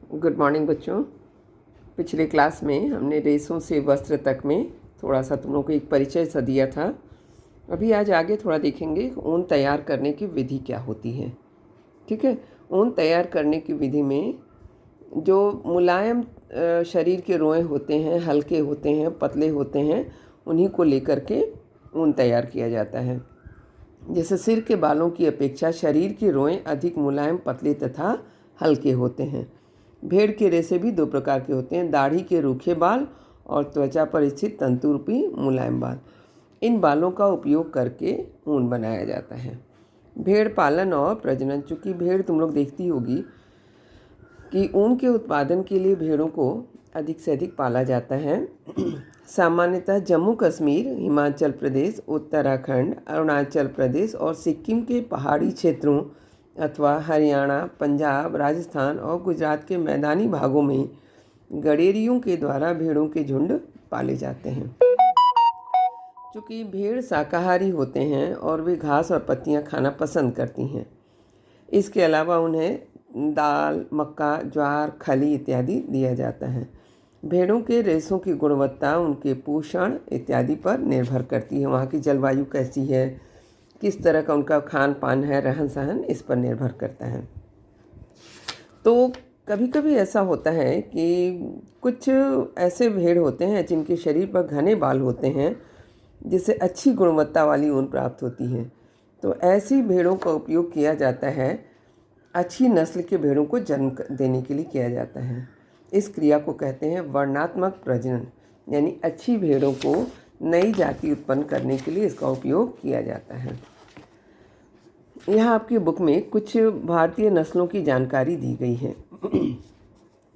Good morning बच्चों। पिछले class में हमने रेशों से वस्त्र तक में थोड़ा सा तुम लोगों को एक परिचय सा दिया था। अभी आज आगे थोड़ा देखेंगे ऊन तैयार करने की विधि क्या होती है। ठीक है, ऊन तैयार करने की विधि में जो मुलायम शरीर के रोए होते हैं, हल्के होते हैं, पतले होते हैं, उन्हीं को लेकर के ऊन तैयार किया जाता है। जैसे सिर के बालों की अपेक्षा शरीर के रोए अधिक मुलायम, पतले तथा हल्के होते हैं। भेड़ के रेशे भी दो प्रकार के होते हैं, दाढ़ी के रूखे बाल और त्वचा पर स्थित तंतुरूपी मुलायम बाल। इन बालों का उपयोग करके ऊन बनाया जाता है। भेड़ पालन और प्रजनन, चूँकि भेड़ तुम लोग देखती होगी कि ऊन के उत्पादन के लिए भेड़ों को अधिक से अधिक पाला जाता है। सामान्यतः जम्मू कश्मीर, हिमाचल प्रदेश, उत्तराखंड, अरुणाचल प्रदेश और सिक्किम के पहाड़ी क्षेत्रों अथवा हरियाणा, पंजाब, राजस्थान और गुजरात के मैदानी भागों में गडेरियों के द्वारा भेड़ों के झुंड पाले जाते हैं। चूँकि भेड़ शाकाहारी होते हैं और वे घास और पत्तियां खाना पसंद करती हैं। इसके अलावा उन्हें दाल, मक्का, ज्वार, खली इत्यादि दिया जाता है। भेड़ों के रेशों की गुणवत्ता उनके पोषण इत्यादि पर निर्भर करती है। वहाँ की जलवायु कैसी है, किस तरह का उनका खान पान है, रहन सहन, इस पर निर्भर करता है। तो कभी कभी ऐसा होता है कि कुछ ऐसे भेड़ होते हैं जिनके शरीर पर घने बाल होते हैं, जिससे अच्छी गुणवत्ता वाली ऊन प्राप्त होती है। तो ऐसी भेड़ों का उपयोग किया जाता है, अच्छी नस्ल के भेड़ों को जन्म देने के लिए किया जाता है। इस क्रिया को कहते हैं वर्णात्मक प्रजनन, यानी अच्छी भेड़ों को नई जाति उत्पन्न करने के लिए इसका उपयोग किया जाता है। यहाँ आपकी बुक में कुछ भारतीय नस्लों की जानकारी दी गई है,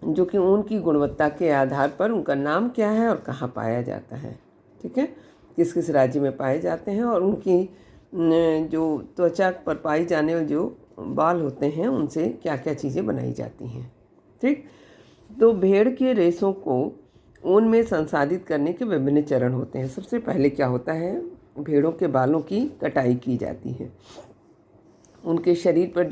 जो कि ऊन की गुणवत्ता के आधार पर उनका नाम क्या है और कहाँ पाया जाता है। ठीक है, किस किस राज्य में पाए जाते हैं और उनकी जो त्वचा पर पाई जाने वाले जो बाल होते हैं उनसे क्या क्या चीज़ें बनाई जाती हैं। ठीक, तो भेड़ के रेशों को ऊन में संसाधित करने के विभिन्न चरण होते हैं। सबसे पहले क्या होता है, भेड़ों के बालों की कटाई की जाती है। उनके शरीर पर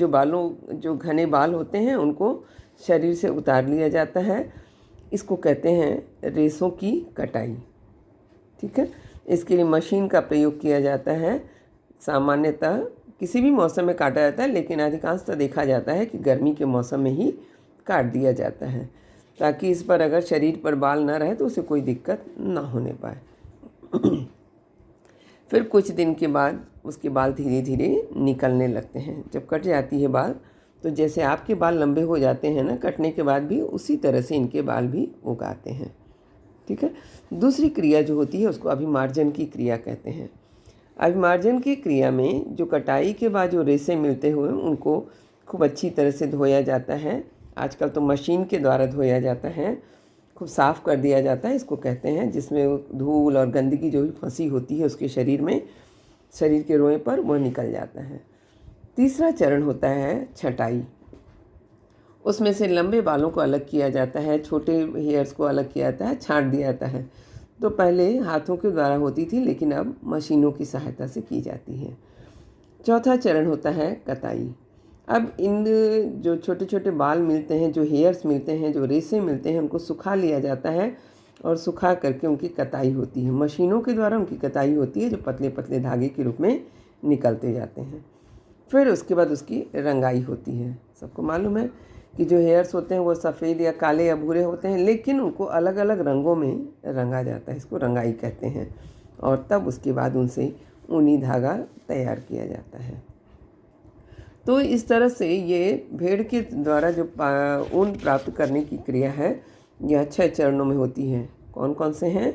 जो घने बाल होते हैं उनको शरीर से उतार लिया जाता है। इसको कहते हैं रेशों की कटाई। ठीक है, इसके लिए मशीन का प्रयोग किया जाता है। सामान्यतः किसी भी मौसम में काटा जाता है, लेकिन अधिकांशतः देखा जाता है कि गर्मी के मौसम में ही काट दिया जाता है, ताकि इस पर अगर शरीर पर बाल ना रहे तो उसे कोई दिक्कत ना होने पाए। फिर कुछ दिन के बाद उसके बाल धीरे धीरे निकलने लगते हैं। जब कट जाती है बाल, तो जैसे आपके बाल लंबे हो जाते हैं ना कटने के बाद भी, उसी तरह से इनके बाल भी उगाते हैं। ठीक है, दूसरी क्रिया जो होती है उसको अभिमार्जन की क्रिया कहते हैं। अभिमार्जन की क्रिया में जो कटाई के बाद जो रेशे मिलते हुए उनको खूब अच्छी तरह से धोया जाता है। आजकल तो मशीन के द्वारा धोया जाता है, खूब साफ़ कर दिया जाता है। इसको कहते हैं जिसमें धूल और गंदगी जो भी फंसी होती है उसके शरीर में, शरीर के रोए पर, वह निकल जाता है। तीसरा चरण होता है छटाई। उसमें से लंबे बालों को अलग किया जाता है, छोटे हेयर्स को अलग किया जाता है, छांट दिया जाता है। तो पहले हाथों के द्वारा होती थी, लेकिन अब मशीनों की सहायता से की जाती है। चौथा चरण होता है कताई। अब इन जो छोटे छोटे बाल मिलते हैं, जो हेयर्स मिलते हैं, जो रेशे मिलते हैं, उनको सुखा लिया जाता है और सुखा करके उनकी कताई होती है। मशीनों के द्वारा उनकी कताई होती है, जो पतले पतले धागे के रूप में निकलते जाते हैं। फिर उसके बाद उसकी रंगाई होती है। सबको मालूम है कि जो हेयर्स होते हैं वो सफ़ेद या काले या भूरे होते हैं, लेकिन उनको अलग अलग रंगों में रंगा जाता है। इसको रंगाई कहते हैं। और तब उसके बाद उनसे ऊनी धागा तैयार किया जाता है। तो इस तरह से ये भेड़ के द्वारा जो ऊन प्राप्त करने की क्रिया है, यह 6 चरणों में होती है। कौन कौन से हैं?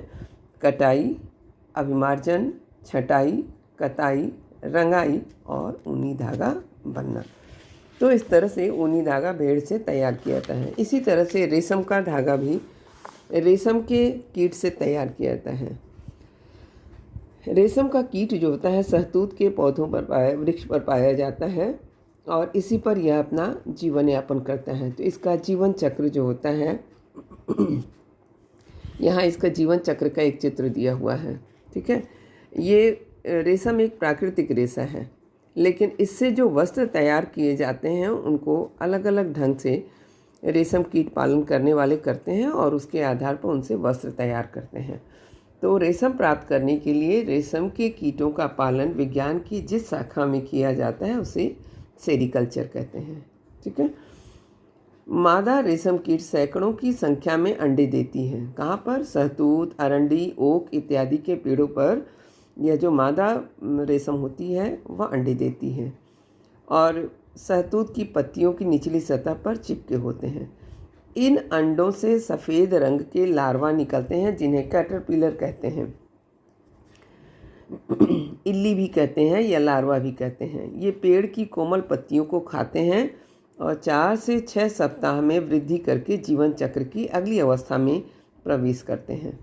कटाई, अभिमार्जन, छटाई, कताई, रंगाई और ऊनी धागा बनना। तो इस तरह से ऊनी धागा भेड़ से तैयार किया जाता है। इसी तरह से रेशम का धागा भी रेशम के कीट से तैयार किया जाता है। रेशम का कीट जो होता है शहतूत के पौधों पर वृक्ष पर पाया जाता है और इसी पर यह अपना जीवन यापन करता है। तो इसका जीवन चक्र जो होता है, यहाँ इसका जीवन चक्र का एक चित्र दिया हुआ है। ठीक है, ये रेशम एक प्राकृतिक रेशा है, लेकिन इससे जो वस्त्र तैयार किए जाते हैं उनको अलग अलग ढंग से रेशम कीट पालन करने वाले करते हैं और उसके आधार पर उनसे वस्त्र तैयार करते हैं। तो रेशम प्राप्त करने के लिए रेशम के कीटों का पालन विज्ञान की जिस शाखा में किया जाता है उसे सेरिकल्चर कहते हैं। ठीक है। मादा रेशम कीट सैकड़ों की संख्या में अंडे देती हैं। कहाँ पर? शहतूत, अरंडी, ओक इत्यादि के पेड़ों पर यह जो मादा रेशम होती है वह अंडे देती है और शहतूत की पत्तियों की निचली सतह पर चिपके होते हैं। इन अंडों से सफ़ेद रंग के लार्वा निकलते हैं जिन्हें कैटरपिलर कहते हैं, इल्ली भी कहते हैं या लार्वा भी कहते हैं। ये पेड़ की कोमल पत्तियों को खाते हैं और 4 से 6 सप्ताह में वृद्धि करके जीवन चक्र की अगली अवस्था में प्रवेश करते हैं।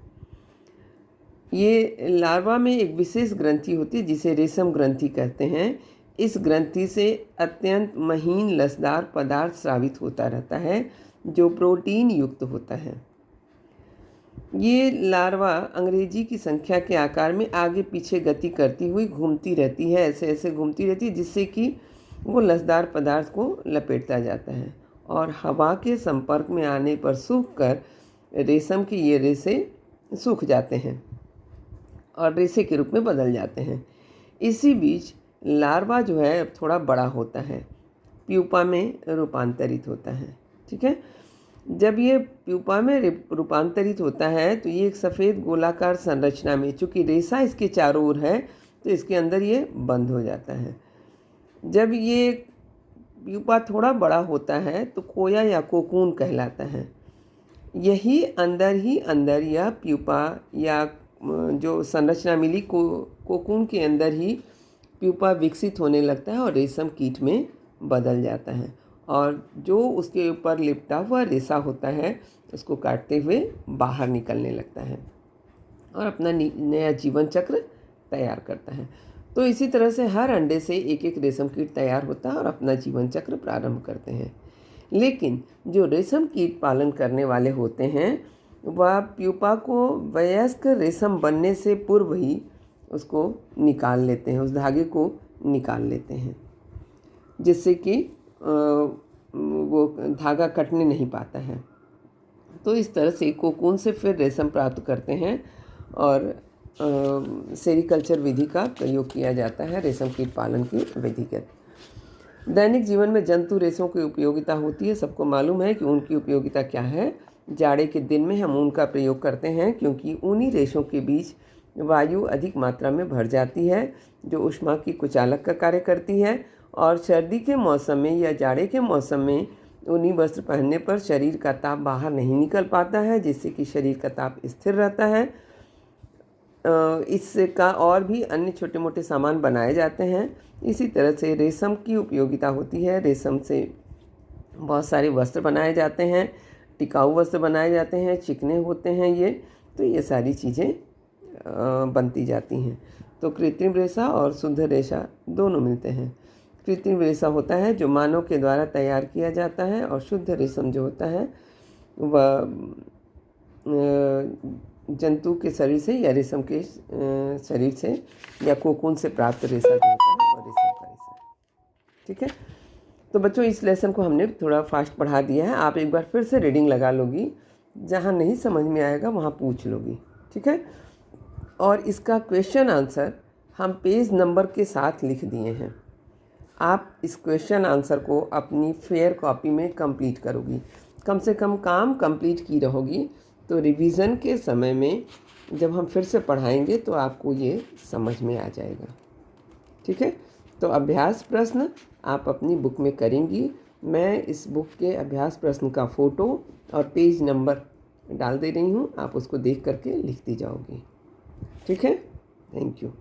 ये लार्वा में एक विशेष ग्रंथि होती है जिसे रेशम ग्रंथि कहते हैं। इस ग्रंथि से अत्यंत महीन लसदार पदार्थ स्रावित होता रहता है जो प्रोटीन युक्त होता है। ये लार्वा अंग्रेजी की संख्या के आकार में आगे पीछे गति करती हुई घूमती रहती है, ऐसे ऐसे घूमती रहती है जिससे कि वो लसदार पदार्थ को लपेटता जाता है और हवा के संपर्क में आने पर सूख कर रेशम के ये रेशे सूख जाते हैं और रेशे के रूप में बदल जाते हैं। इसी बीच लार्वा जो है अब थोड़ा बड़ा होता है, प्यूपा में रूपांतरित होता है। ठीक है। जब ये प्यूपा में रूपांतरित होता है तो ये एक सफ़ेद गोलाकार संरचना में, चूँकि रेशा इसके चारों ओर है तो इसके अंदर ये बंद हो जाता है। जब ये प्यूपा थोड़ा बड़ा होता है तो कोया या कोकून कहलाता है। यही अंदर यह प्यूपा या जो संरचना मिली कोकून के अंदर ही प्यूपा विकसित होने लगता है और रेशम कीट में बदल जाता है और जो उसके ऊपर लिपटा हुआ रेशा होता है उसको काटते हुए बाहर निकलने लगता है और अपना नया जीवन चक्र तैयार करता है। तो इसी तरह से हर अंडे से एक एक रेशम कीट तैयार होता है और अपना जीवन चक्र प्रारंभ करते हैं। लेकिन जो रेशम कीट पालन करने वाले होते हैं वह प्यूपा को वयस्क रेशम बनने से पूर्व ही उसको निकाल लेते हैं, उस धागे को निकाल लेते हैं जिससे कि वो धागा कटने नहीं पाता है। तो इस तरह से कोकून से फिर रेशम प्राप्त करते हैं और सेरिकल्चर विधि का प्रयोग किया जाता है रेशम कीट पालन की विधिगत। दैनिक जीवन में जंतु रेशों की उपयोगिता होती है। सबको मालूम है कि ऊन की उपयोगिता क्या है। जाड़े के दिन में हम ऊन का प्रयोग करते हैं क्योंकि ऊनी रेशों के बीच वायु अधिक मात्रा में भर जाती है जो ऊष्मा की कुचालक का कार्य करती है और सर्दी के मौसम में या जाड़े के मौसम में ऊनी वस्त्र पहनने पर शरीर का ताप बाहर नहीं निकल पाता है जिससे कि शरीर का ताप स्थिर रहता है। इसका और भी अन्य छोटे मोटे सामान बनाए जाते हैं। इसी तरह से रेशम की उपयोगिता होती है। रेशम से बहुत सारे वस्त्र बनाए जाते हैं, टिकाऊ वस्त्र बनाए जाते हैं, चिकने होते हैं ये, तो ये सारी चीज़ें बनती जाती हैं। तो कृत्रिम रेशा और शुद्ध रेशा दोनों मिलते हैं। कृत्रिम रेशा होता है जो मानव के द्वारा तैयार किया जाता है और शुद्ध रेशम जो होता है वह जंतु के शरीर से या रेशम के शरीर से या कोकून से प्राप्त रेशा जो होता है और रेशम का रेशा। ठीक है। तो बच्चों इस लेसन को हमने थोड़ा फास्ट पढ़ा दिया है। आप एक बार फिर से रीडिंग लगा लोगी, जहाँ नहीं समझ में आएगा वहाँ पूछ लोगी। ठीक है। और इसका क्वेश्चन आंसर हम पेज नंबर के साथ लिख दिए हैं। आप इस क्वेश्चन आंसर को अपनी फेयर कॉपी में कंप्लीट करोगी, कम से कम काम कंप्लीट की रहोगी तो रिवीजन के समय में जब हम फिर से पढ़ाएंगे तो आपको ये समझ में आ जाएगा। ठीक है। तो अभ्यास प्रश्न आप अपनी बुक में करेंगी। मैं इस बुक के अभ्यास प्रश्न का फ़ोटो और पेज नंबर डाल दे रही हूँ, आप उसको देख करके लिखती जाओगी। ठीक है। Thank you.